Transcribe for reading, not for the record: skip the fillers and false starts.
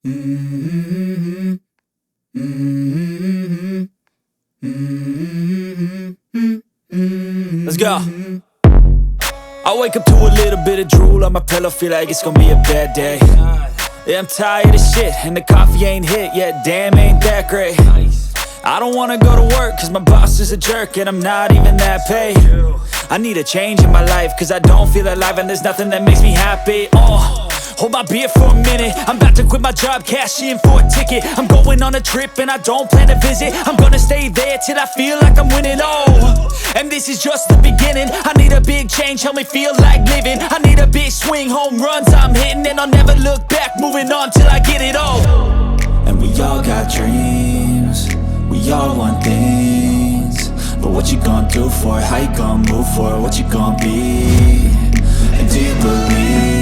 Mm-hmm. Mm-hmm. Mm-hmm. Let's go. I wake up to a little bit of drool on my pillow, feel like it's gonna be a bad day. Yeah, I'm tired of shit, and the coffee ain't hit yet, damn, ain't that great. I don't wanna go to work, cause my boss is a jerk, and I'm not even that paid. I need a change in my life, cause I don't feel alive, and there's nothing that makes me happy. Hold my beer for a minute, I'm about to quit my job, cash in for a ticket. I'm going on a trip and I don't plan to visit. I'm gonna stay there till I feel like I'm winning, and this is just the beginning. I need a big change, help me feel like living. I need a big swing, home runs I'm hitting, and I'll never look back, moving on till I get it all. And we all got dreams, we all want things, but what you gonna do for it? How you gonna move for it? What you gonna be? And do you believe